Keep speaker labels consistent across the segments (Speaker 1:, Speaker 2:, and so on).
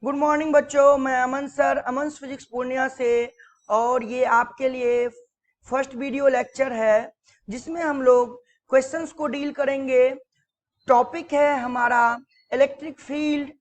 Speaker 1: Good morning बच्चों, मैं अमन sir, अमन physics Purnia से। और ये आपके लिए फर्स्ट वीडियो लेक्चर है जिसमें हम लोग क्वेश्चंस को डील करेंगे। टॉपिक है हमारा electric field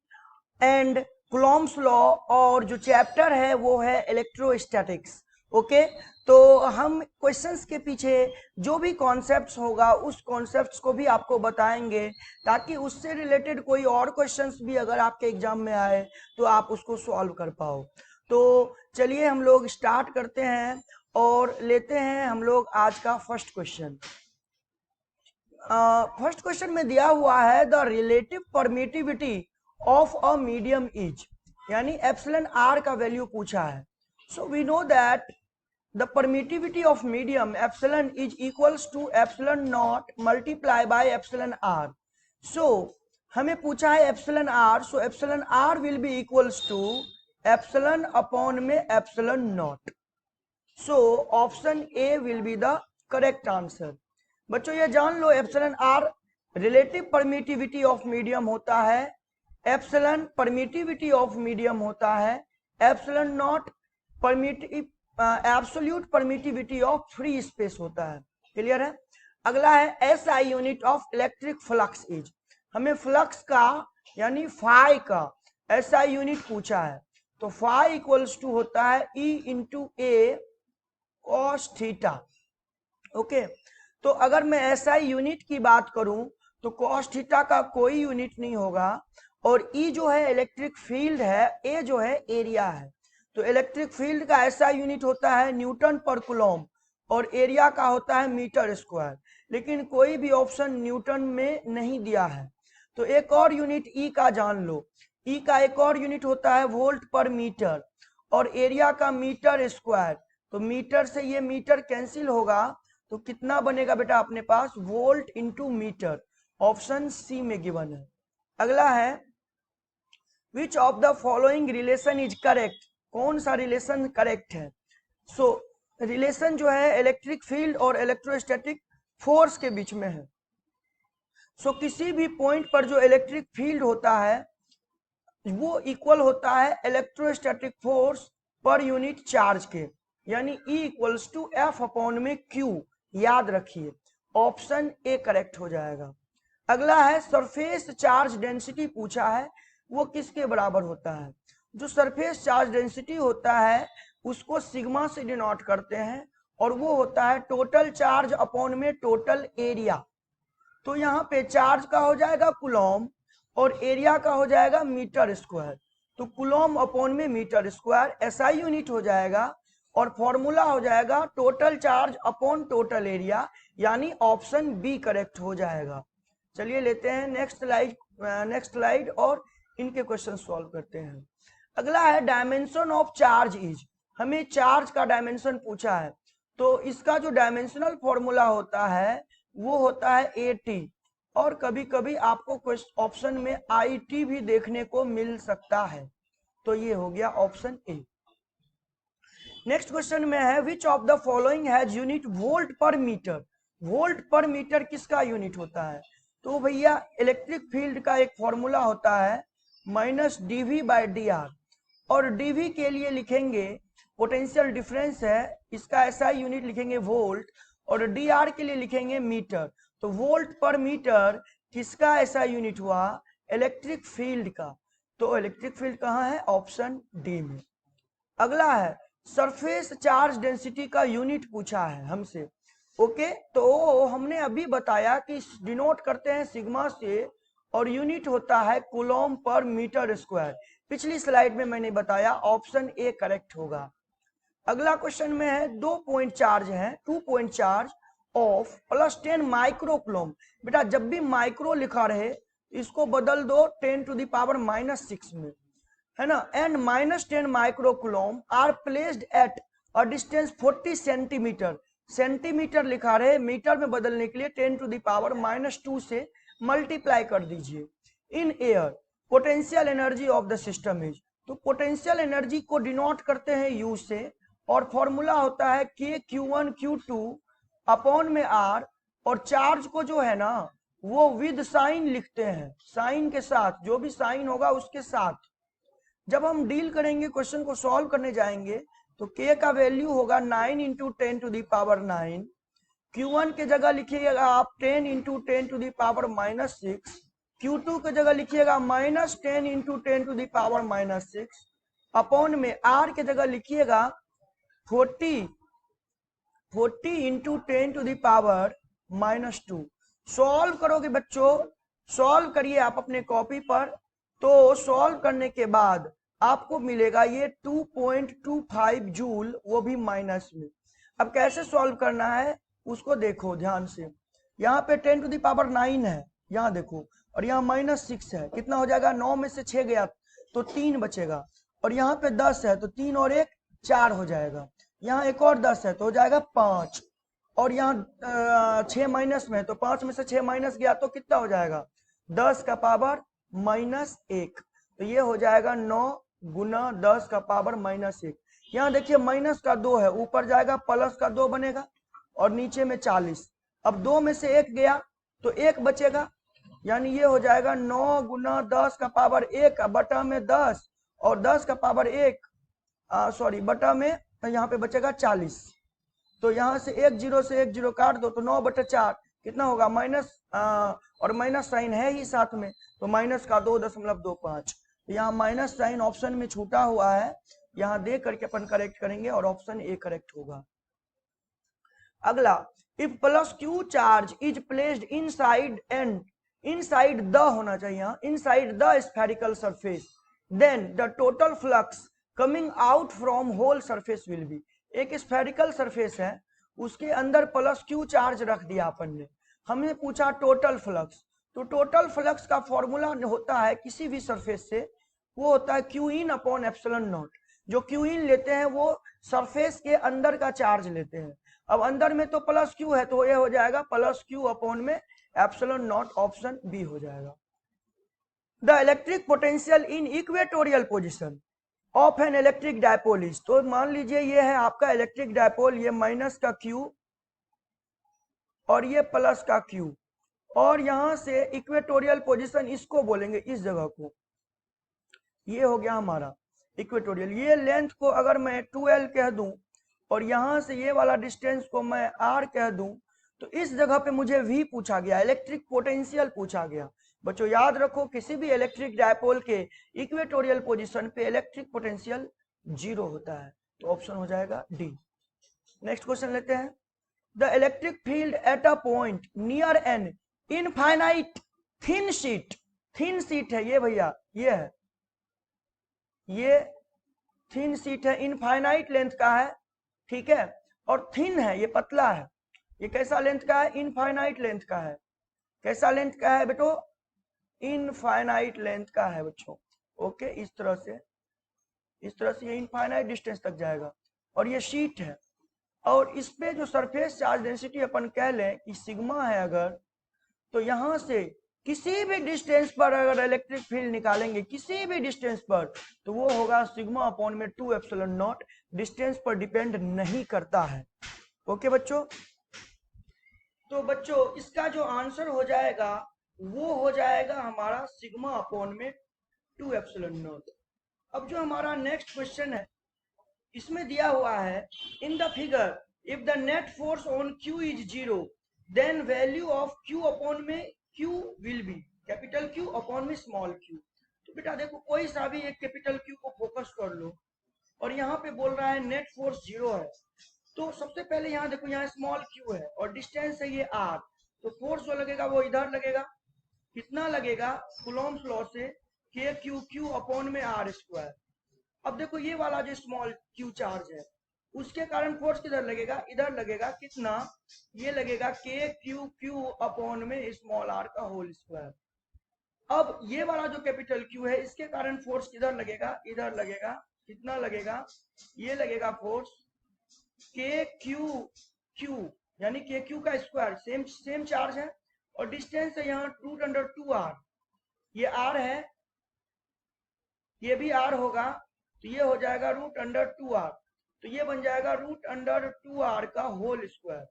Speaker 1: and Coulomb's law, और जो चैप्टर है वो है इलेक्ट्रोस्टैटिक्स। ओके, तो हम क्वेश्चंस के पीछे जो भी कॉन्सेप्ट्स होगा उस कॉन्सेप्ट्स को भी आपको बताएंगे, ताकि उससे रिलेटेड कोई और क्वेश्चंस भी अगर आपके एग्जाम में आए तो आप उसको सॉल्व कर पाओ। तो चलिए हम लोग स्टार्ट करते हैं और लेते हैं हम लोग आज का फर्स्ट क्वेश्चन। फर्स्ट क्वेश्चन में दिया हुआ है the relative permittivity of a medium is, यानी एप्सिलॉन आर का वैल्यू पूछा है। So we know that the permittivity of medium epsilon is equals to epsilon not multiply by epsilon R. So हमें पूछा है epsilon R, so epsilon R will be equals to epsilon upon में epsilon not. So option A will be the correct answer. बच्चों ये जान लो, epsilon R relative permittivity of medium होता है, एप्सिलॉन परमिटिविटी ऑफ मीडियम होता है, epsilon not primitive absolute permittivity of free space होता है। क्लियर है? अगला है S I unit of electric flux is. हमें फ्लक्स का यानी फाई का एस आई यूनिट पूछा है, तो फाई इक्वल्स टू होता है ई इंटू ए कॉस थीटा। ओके, तो अगर मैं एसआई यूनिट की बात करूं तो कॉस थीटा का कोई यूनिट नहीं होगा, और ई जो है इलेक्ट्रिक फील्ड है, ए जो है एरिया है। तो इलेक्ट्रिक फील्ड का एसआई यूनिट होता है न्यूटन पर कूलॉम, और एरिया का होता है मीटर स्क्वायर, लेकिन कोई भी ऑप्शन न्यूटन में नहीं दिया है। तो एक और यूनिट ई का जान लो, ई का एक और यूनिट होता है वोल्ट पर मीटर, और एरिया का मीटर स्क्वायर। तो मीटर से ये मीटर कैंसिल होगा, तो कितना बनेगा बेटा अपने पास? Volt into meter. Option C में गिवन है। अगला है which of the following relation is correct. कौन सा रिलेशन करेक्ट है? सो रिलेशन जो है इलेक्ट्रिक फील्ड और इलेक्ट्रोस्टैटिक फोर्स के बीच में है। सो किसी भी पॉइंट पर जो इलेक्ट्रिक फील्ड होता है वो इक्वल होता है electrostatic force per unit charge के, यानी E equals to F upon में Q। याद रखिए, ऑप्शन ए करेक्ट हो जाएगा। अगला है सरफेस चार्ज डेंसिटी पूछा है, वो किसके बराबर होता है? जो सरफेस चार्ज डेंसिटी होता है उसको सिग्मा से डिनोट करते हैं, और वो होता है टोटल चार्ज अपॉन में टोटल एरिया। तो यहाँ पे चार्ज का हो जाएगा कूलॉम और एरिया का हो जाएगा मीटर स्क्वायर। तो कूलॉम अपॉन में मीटर स्क्वायर एसआई यूनिट हो जाएगा, और फॉर्मूला हो जाएगा total charge upon total area, यानी ऑप्शन बी करेक्ट हो जाएगा। चलिए लेते हैं नेक्स्ट स्लाइड और इनके क्वेश्चन सॉल्व करते हैं। अगला है डायमेंशन ऑफ चार्ज इज। हमें चार्ज का डायमेंशन पूछा है, तो इसका जो डायमेंशनल फॉर्मूला होता है वो होता है एटी, और कभी कभी आपको ऑप्शन में आईटी भी देखने को मिल सकता है। तो ये हो गया ऑप्शन ए। नेक्स्ट क्वेश्चन में है which of the following has unit volt पर मीटर। वोल्ट पर मीटर किसका यूनिट होता है? तो भैया इलेक्ट्रिक फील्ड का एक फॉर्मूला होता है minus dV by d r, और डीवी के लिए लिखेंगे पोटेंशियल डिफरेंस है, इसका ऐसा यूनिट लिखेंगे वोल्ट, और डी आर के लिए लिखेंगे मीटर। तो वोल्ट पर मीटर किसका ऐसा यूनिट हुआ? इलेक्ट्रिक फील्ड का। तो इलेक्ट्रिक फील्ड कहाँ है? ऑप्शन डी में। अगला है सरफेस चार्ज डेंसिटी का यूनिट पूछा है हमसे। ओके, तो हमने अभी बताया कि डिनोट करते हैं सिग्मा से, और यूनिट होता है कूलॉम पर मीटर स्क्वायर। पिछली स्लाइड में मैंने बताया, ऑप्शन ए करेक्ट होगा। अगला क्वेश्चन में है 2 पॉइंट चार्ज है, 2 point charge of plus 10 micro Coulomb. बेटा जब भी माइक्रो लिखा रहे इसको बदल दो 10 टू द पावर -6 में, है ना। And -10 micro coulomb are placed at a distance 40 centimetre. Centimetre लिखा रहे, मीटर में बदलने के लिए 10 टू द पावर -2 से मल्टीप्लाई कर दीजिए। In air potential energy of the system is. तो पोटेंशियल एनर्जी को डिनोट करते हैं यू से, और फॉर्मूला होता है के Q1 Q2 अपॉन में आर, और चार्ज को जो है ना वो विद साइन लिखते हैं, साइन के साथ, जो भी साइन होगा उसके साथ। जब हम डील करेंगे, क्वेश्चन को सॉल्व करने जाएंगे, तो k का वैल्यू होगा 9 into 10 to the power 9। Q1 के जगह लिखिएगा आप 10 into 10 to the power -6। Q2 के जगह लिखिएगा -10 into 10 to the power -6 upon में R के जगह लिखिएगा 40 into 10 to the power -2। Solve करोगे बच्चों, सॉल्व करिए आप अपने कॉपी पर, तो सॉल्व करने के बाद आपको मिलेगा ये 2.25 जूल, वो भी माइनस में। अब कैसे सॉल्व करना है उसको देखो ध्यान से। यहाँ पे 10 टू दी पावर 9 है, यहाँ देखो, और यहाँ -6 है, कितना हो जाएगा, 9 में से 6 गया तो 3 बचेगा, और यहाँ पे 10 है तो 3 और 1 4 हो जाएगा, यहाँ एक और 10 है तो हो जाएगा 5, और यहाँ 6 माइनस में है तो 5 में से 6 माइनस गया तो कितना हो जाएगा, 10 का पावर -1। तो ये हो जाएगा 9 गुना 10 का पावर -1। यहाँ देखिए माइनस का 2 है, ऊपर जाएगा प्लस का 2 बनेगा, और नीचे में 40। अब 2 में से 1 गया तो 1 बचेगा, यानी ये हो जाएगा 9 गुना 10 का पावर 1 बटा में 10, और 10 का पावर 1 सॉरी बटा में, यहाँ पे बचेगा 40। तो यहाँ से 1 0 से 1 0 काट दो तो 9/4 कितना होगा, माइनस और माइनस साइन है ही साथ में, तो माइनस का 2.25। तो यहाँ माइनस साइन ऑप्शन में छूटा हुआ है, यहाँ दे करके अपन करेक्ट करेंगे और ऑप्शन ए करेक्ट होगा। अगला, if plus q charge is placed inside and inside the होना चाहिए, यहाँ inside the spherical surface, then the total flux coming out from whole surface will be. एक स्फेरिकल सरफेस है, उसके अंदर प्लस क्यू चार्ज रख दिया अपन ने, हमने पूछा टोटल फ्लक्स, तो टोटल फ्लक्स का फॉर्मूला होता है किसी भी सरफेस से, वो होता है Q in upon epsilon not. जो क्यू इन लेते हैं वो सरफेस के अंदर का चार्ज लेते हैं, अब अंदर में तो प्लस क्यू है तो ये हो जाएगा प्लस क्यू अपॉन में एप्सिलॉन नॉट, ऑप्शन बी हो जाएगा। The electric potential in equatorial position of an electric dipole is, तो मान लीजिए ये है आपका इलेक्ट्रिक डायपोल, ये माइनस का क्यू और ये प्लस का क्यू, और यहां से इक्वेटोरियल पोजीशन इसको बोलेंगे, इस जगह को, ये हो गया हमारा इक्वेटोरियल। ये लेंथ को अगर मैं 2l कह दूं और यहां से ये वाला डिस्टेंस को मैं r कह दूं, तो इस जगह पे मुझे v पूछा गया, इलेक्ट्रिक पोटेंशियल पूछा गया। बच्चों याद रखो, किसी भी इलेक्ट्रिक डायपोल के इक्वेटोरियल पोजीशन पे इलेक्ट्रिक पोटेंशियल 0 होता है, तो ऑप्शन हो जाएगा डी। नेक्स्ट क्वेश्चन लेते हैं। The electric field at a point near an infinite thin sheet, thin sheet है ये भैया, ये है, ये थिन शीट है, इनफाइनाइट लेंथ का है, ठीक है, और थिन है, ये पतला है। ये कैसा लेंथ का है, इनफाइनाइट लेंथ का है। कैसा लेंथ का है बेटो, इनफाइनाइट लेंथ का है बच्चों। ओके, इस तरह से ये इनफाइनाइट डिस्टेंस तक जाएगा, और ये शीट है, और इस पे जो सरफेस चार्ज डेंसिटी अपन कह लें कि सिग्मा है अगर, तो यहां से किसी भी डिस्टेंस पर अगर इलेक्ट्रिक फील्ड निकालेंगे, किसी भी डिस्टेंस पर, तो वो होगा सिग्मा अपॉन में 2 एप्सिलॉन नॉट, डिस्टेंस पर डिपेंड नहीं करता है। ओके बच्चों, तो बच्चों इसका जो आंसर हो जाएगा वो हो जाएगा हमारा सिग्मा अपॉन में 2 एप्सिलॉन नॉट। अब जो हमारा नेक्स्ट क्वेश्चन है, इसमें दिया हुआ है, in the figure if the net force on Q is 0 then value of Q upon में Q will be capital Q upon में स्मॉल क्यू। तो बेटा देखो, कोई सा भी एक कैपिटल क्यू को फोकस कर लो, और यहाँ पे बोल रहा है नेट फोर्स 0 है, तो सबसे पहले यहाँ देखो, यहाँ स्मॉल क्यू है और डिस्टेंस है ये आर, तो फोर्स जो लगेगा वो इधर लगेगा, कितना लगेगा, कूलॉम्स लॉ से के क्यू क्यू अपॉन में आर स्क्वायर। अब देखो ये वाला जो स्मॉल क्यू चार्ज है, उसके कारण फोर्स किधर लगेगा, इधर लगेगा, कितना, ये लगेगा के क्यू क्यू अपॉन में स्मॉल आर का होल स्क्वायर। अब ये वाला जो कैपिटल क्यू है, इसके कारण फोर्स किधर लगेगा, इधर लगेगा, कितना लगेगा, ये लगेगा फोर्स के क्यू क्यू, यानी के क्यू का स्क्वायर, सेम चार्ज है, और डिस्टेंस है यहाँ √2r, ये r है, ये भी r होगा, तो ये हो जाएगा √2r, तो ये बन जाएगा √2r का होल स्क्वायर,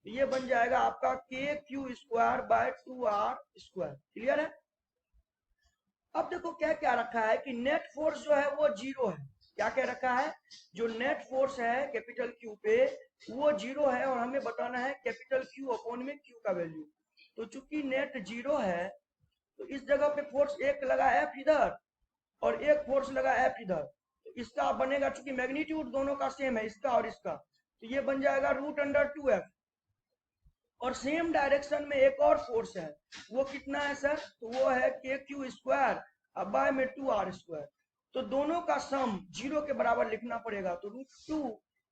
Speaker 1: तो ये बन जाएगा आपका के Q square by 2r square. Clear है। अब देखो क्या क्या रखा है कि नेट फोर्स जो है वो जीरो है। क्या क्या रखा है, जो नेट फोर्स है कैपिटल क्यू पे वो जीरो है, और हमें बताना है कैपिटल क्यू अपॉन में क्यू का वैल्यू। तो चूंकि नेट जीरो है तो इस जगह पे फोर्स एक लगा एफ इधर और एक फोर्स लगा एफ इधर, तो इसका बनेगा, चूंकि मैग्नीट्यूड दोनों का सेम है इसका और इसका, तो ये बन जाएगा रूट अंडर 2f। और सेम डायरेक्शन में एक और फोर्स है, वो कितना है सर, तो वो है के क्यू स्क्वायर अब बाय में 2r²। तो दोनों का सम जीरो के बराबर लिखना पड़ेगा, तो √2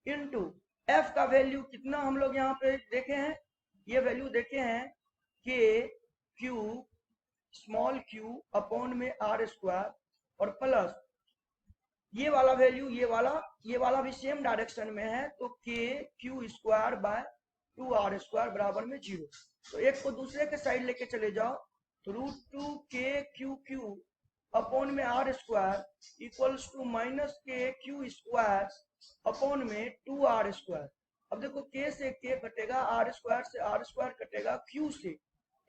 Speaker 1: इंटू एफ का वैल्यू कितना हम लोग यहाँ पे देखे हैं, ये वैल्यू देखे हैं के क्यू स्मॉल क्यू अपॉन में r² और प्लस ये वाला वैल्यू, ये वाला भी सेम डायरेक्शन में है, तो के क्यू स्क्वायर बाय 2r² बराबर में 0। तो एक को दूसरे के साइड लेके चले जाओ, तो √2 के क्यू क्यू अपॉन में r² इक्वल्स टू माइनस के क्यू स्क्वायर अपॉन में 2r²। अब देखो के से के कटेगा, r² से r² कटेगा, क्यू से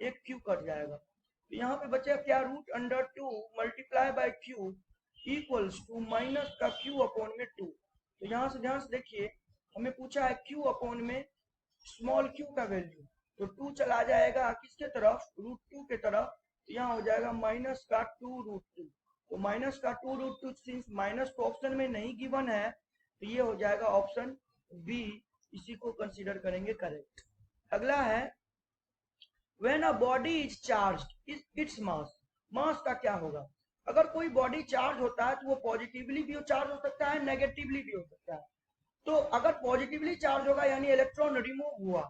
Speaker 1: एक क्यू कट जाएगा, तो यहाँ पे बचेगा क्या, √2 multiply by q equals to minus का क्यू अपॉन में 2। तो यहाँ से ध्यान से देखिए, हमें पूछा है क्यू अपॉन में स्मॉल क्यू का वैल्यू, तो 2 चला जाएगा किसके तरफ, √2 के तरफ, तो यहाँ हो जाएगा माइनस का 2√2। तो माइनस का 2√2 सिंस माइनस तो ऑप्शन में नहीं गिवन है, तो ये हो जाएगा ऑप्शन बी, इसी को कंसीडर करेंगे करेक्ट। अगला है when a body is charged its mass, mass का क्या होगा। अगर कोई बॉडी चार्ज होता है तो वो पॉजिटिवली भी चार्ज हो सकता है, नेगेटिवली भी हो सकता है। तो अगर पॉजिटिवली चार्ज होगा यानी इलेक्ट्रॉन रिमूव हुआ,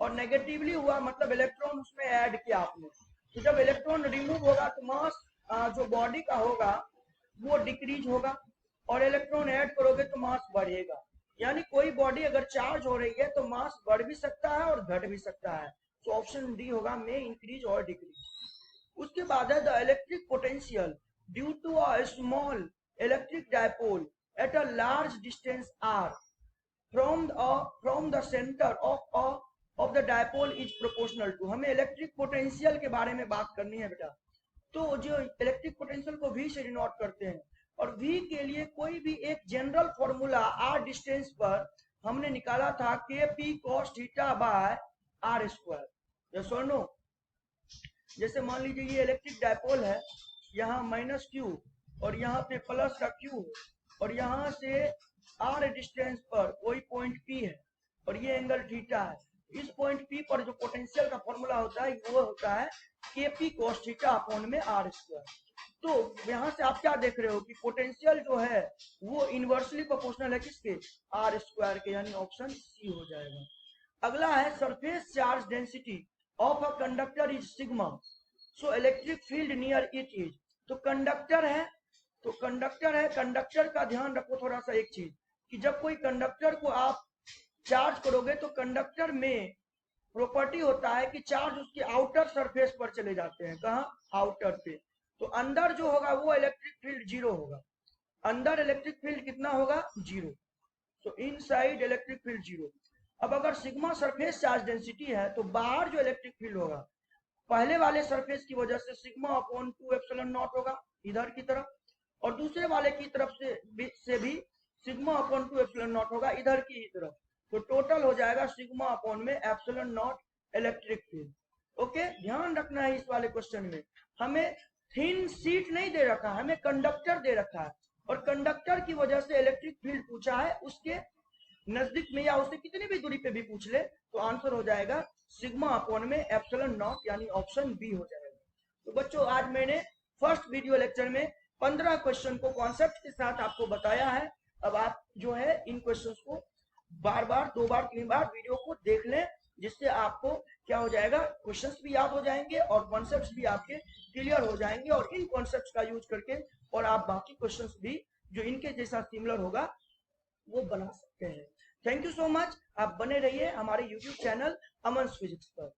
Speaker 1: और नेगेटिवली हुआ मतलब इलेक्ट्रॉन उसमें ऐड किया आपने। तो जब इलेक्ट्रॉन रिमूव होगा तो मास जो बॉडी का होगा वो डिक्रीज होगा, और इलेक्ट्रॉन ऐड करोगे तो मास बढ़ेगा। यानी कोई बॉडी अगर चार्ज हो रही है तो मास बढ़ भी सकता है और घट भी सकता है। तो ऑप्शन डी होगा, में इंक्रीज और डिक्रीज। उसके बाद है the electric potential due to a small electric dipole at a large distance r from the center of the dipole is proportional to। हमें इलेक्ट्रिक पोटेंशियल के बारे में बात करनी है बेटा। तो जो इलेक्ट्रिक पोटेंशियल को v से डिनोट करते हैं, और v के लिए कोई भी एक जनरल फॉर्मूला r डिस्टेंस पर हमने निकाला था के P cos theta by r²। Yes और नो। जैसे मान लीजिए ये इलेक्ट्रिक डायपोल है, यहाँ माइनस क्यू और यहाँ पे प्लस का क्यू, और यहाँ से r डिस्टेंस पर कोई पॉइंट P है और ये एंगल थीटा है। इस पॉइंट P पर जो पोटेंशियल का फॉर्मूला होता है वो होता है Kp cos थीटा अपॉन में r²। तो यहाँ से आप क्या देख रहे हो कि पोटेंशियल जो है वो इनवर्सली प्रोपोर्शनल है किसके, r² के, यानी ऑप्शन सी हो जाएगा। अगला है surface charge density of a conductor is sigma, so electric field near it is. तो कंडक्टर है, तो कंडक्टर है, कंडक्टर का ध्यान रखो थोड़ा सा एक चीज, कि जब कोई कंडक्टर को आप चार्ज करोगे तो कंडक्टर में प्रॉपर्टी होता है कि चार्ज उसके आउटर सरफेस पर चले जाते हैं। कहाँ, आउटर पे। तो अंदर जो होगा वो इलेक्ट्रिक फील्ड जीरो होगा, अंदर इलेक्ट्रिक फील्ड कितना होगा, जीरो। तो इनसाइड इलेक्ट्रिक फील्ड जीरो। अब अगर सिग्मा सरफेस चार्ज डेंसिटी है तो बाहर जो इलेक्ट्रिक फील्ड होगा पहले वाले सरफेस की वजह से सिग्मा अपॉन 2 एप्सिलॉन नॉट होगा इधर की तरफ, और दूसरे वाले की तरफ से भी सिग्मा अपॉन 2 एप्सिलॉन नॉट होगा इधर की ही तरफ। तो टोटल हो जाएगा सिग्मा अपॉन में epsilon not electric field. Okay, ध्यान रखना है इस वाले क्वेश्चन में हमें थिन शीट नहीं दे रखा, हमें कंडक्टर दे रखा है, और कंडक्टर की वजह से इलेक्ट्रिक फील्ड पूछा है, उसके नजदीक में या उससे कितनी भी दूरी पे भी पूछ ले तो आंसर हो जाएगा सिग्मा अपॉन में एप्सिलॉन नॉट, यानी ऑप्शन बी हो जाएगा। तो बच्चों आज मैंने फर्स्ट वीडियो लेक्चर में 15 क्वेश्चन को कॉन्सेप्ट के साथ आपको बताया है। अब आप जो है इन क्वेश्चंस को बार बार 2 बार 3 बार वीडियो को देख लें, जिससे आपको क्या हो जाएगा, क्वेश्चंस भी याद हो जाएंगे और कॉन्सेप्ट्स भी आपके क्लियर हो जाएंगे, और इन कॉन्सेप्ट्स का यूज करके और आप बाकी क्वेश्चंस भी जो इनके जैसा सिमिलर होगा वो बना सकते हैं। थैंक यू सो मच, आप बने रहिए हमारे यूट्यूब चैनल अमन फिजिक्स पर।